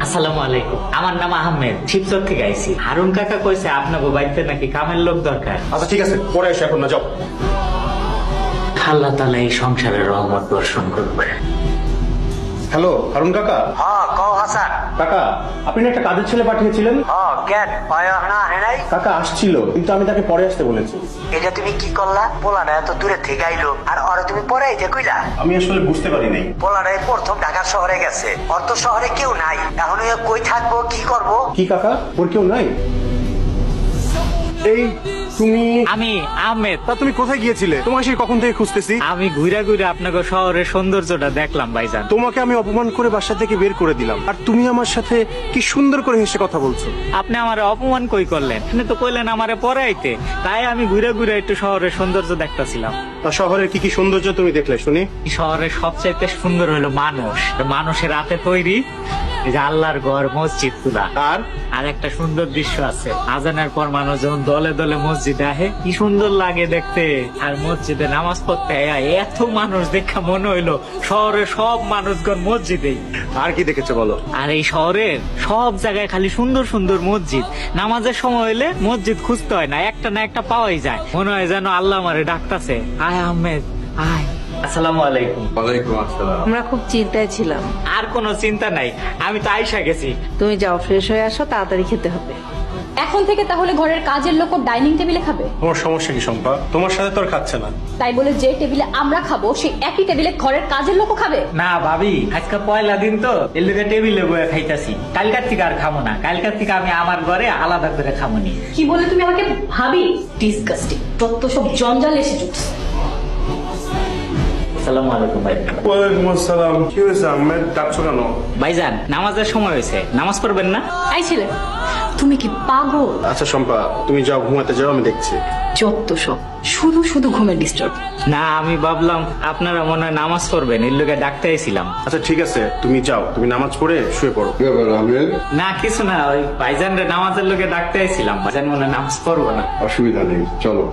আসসালামু আলাইকুম, আমার নাম আহমেদ, শিবচর থেকে আইছি। হারুন কাকা কইছে আপনাকে বাড়িতে নাকি কামের লোক দরকার। আচ্ছা ঠিক আছে, পরে এসে এখন না, যাও। আল্লাহ তাআলা এই সংসারের রহমত বর্ষণ করবে। হ্যালো হারুন কাকা। হ্যাঁ কও হাসান। কাকা, আপনি না একটা কাজের ছেলে পাঠিয়েছিলেন? হ্যাঁ কেন পায় না হেনাই? কাকা আসছিল, কিন্তু আমি তাকে পরে আসতে বলেছি। এটা তুমি কি করলা? পোলাটা এত দূরে থেকে আইলো আর ওরে তুমি পরে আইতে কইলা? আমি আসলে বুঝতে পারি নাই। পোলাটা এই প্রথম ঢাকা শহরে গেছে, ওর তো শহরে কেউ নাই, এখন ও কই থাকবো কি করবো? কি কাকা, ওর কেউ নাই? এই তুমি আমি আহমেদ। তা তুমি কোথায় গিয়েছিলে? তোমাকে সেই কখন থেকে খুঁজতেছি। আমি ঘুরে ঘুরে আপনাকে শহরের সৌন্দর্যটা দেখলাম ভাইজান। তোমাকে আমি অপমান করে বাসা থেকে বের করে দিলাম, আর তুমি আমার সাথে কি সুন্দর করে হেসে কথা বলছো। আপনি আমারে অপমান কই করলেন? আপনি তো কইলেন আমারে পরে আইতে, তাই আমি ঘুরে ঘুরে একটু শহরের সৌন্দর্য দেখতেছিলাম। তা শহরের কি কি সৌন্দর্য তুমি দেখলে শুনি? শহরের সবচাইতে সুন্দর হলো মানুষ, মানুষের হাতে তৈরি এই যে আল্লাহর ঘর, মসজিদ গুলা। আর একটা সুন্দর দৃশ্য আছে, আজানের পর মানুষ যখন দলে দলে মসজিদে আসে, কি সুন্দর লাগে দেখতে। আর মসজিদে নামাজ পড়তে এত মানুষ দেখা মনে হইলো শহরের সব মানুষগণ মসজিদেই। আর কি দেখেছো বলো? আর এই শহরের সব জায়গায় খালি সুন্দর সুন্দর মসজিদ। নামাজের সময় হইলে মসজিদ খুঁজতে হয় না, একটা না একটা পাওয়াই যায়। মনে হয় যেন আল্লাহ আমারে ডাকতাছে, আয় আহমেদ আয়। আসসালামু আলাইকুম। ওয়ালাইকুম আসসালাম। আমরা খুব চিন্তায় ছিলাম। আর কোনো চিন্তা নাই, আমি তো আইসা গেছি। তুমি যাও, ফ্রেশ হয়ে আসো, তাড়াতাড়ি খেতে হবে। এখন থেকে তাহলে ঘরের কাজের লোক ডাইনিং টেবিলে খাবে? তোমার সমস্যা কি শম্পা? তোমার সাথে তো আর খাচ্ছে না। তাই বলে যে টেবিলে আমরা খাবো সেই একই টেবিলে ঘরের কাজের লোকও খাবে? না ভাবি, আজকে পয়লা দিন তো, এর লোকে টেবিলে বয়ে খাইতাছি। কালকার থেকে আর খামো না, কালকার থেকে আমি আমার ঘরে আলাদা করে খামো নি। কি বলে তুমি আমাকে ভাবি? ডিসগাস্টিং, যত সব জঞ্জাল এসে জুটছে। আসসালামু আলাইকুম ভাই। ওয়ালাইকুম আসসালাম। কি হয়েছে আহমেদ, ডাকছো কেন? ভাইজান, নামাজের সময় হয়েছে, নামাজ পড়বেন না? এই ছেলে, তুমি কি পাগল? আচ্ছা শম্পা, তুমি যাও, ঘুমাতে যাও, আমি দেখছি। যত সব শুধু শুধু ঘুমের ডিস্টার্ব। না, আমি ভাবলাম আপনারা মনে হয় নামাজ পড়বেন, এর লোকে ডাকতে আইছিলাম। আচ্ছা ঠিক আছে, তুমি যাও, তুমি নামাজ পড়ে শুয়ে পড়ো। না কিছু না, ওই ভাইজান রে নামাজের লোকে ডাকতে আইছিলাম। ভাইজান মনে হয় নামাজ পড়বো না। অসুবিধা নেই, চলো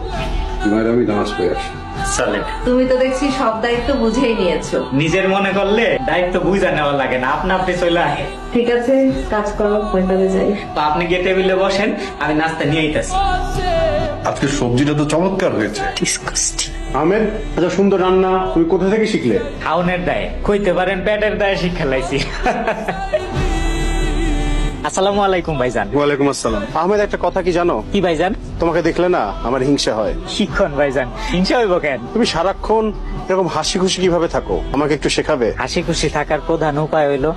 নয় আমি নামাজ পড়ে আসি। চলে। তুমি তো দেখছি সব দায়িত্ব বুঝেই নিয়েছো। নিজের মনে করলে দায়িত্ব বুঝা নেওয়া লাগে না, আপনা আপনি চলে আসে। ঠিক আছে, কাজ করো, ওইভাবে যাই। তো আপনি গিয়ে টেবিলে বসেন, আমি নাস্তা নিয়ে আইতাছি। আজকে সবজিটা তো চমৎকার হয়েছে। ডিসকাস্টিং। আহমেদ, আচ্ছা সুন্দর রান্না তুমি কোথা থেকে শিখলে? খাউনের দায়ে কইতে পারেন, পেটের দায়ে শিক্ষা লাইছি। আসসালামু আলাইকুম ভাইজান। ওয়ালাইকুম আসসালাম। আহমেদ, একটা কথা কি জানো? কি ভাইজান? তোমাকে দেখলে না আমার হিংসা হয়। শিক্ষণ ভাইজান, হিংসা হইব কেন? তুমি সারাক্ষণ এরকম হাসি খুশি কিভাবে থাকো, আমাকে একটু শেখাবে? হাসি খুশি থাকার প্রধান উপায় হইলো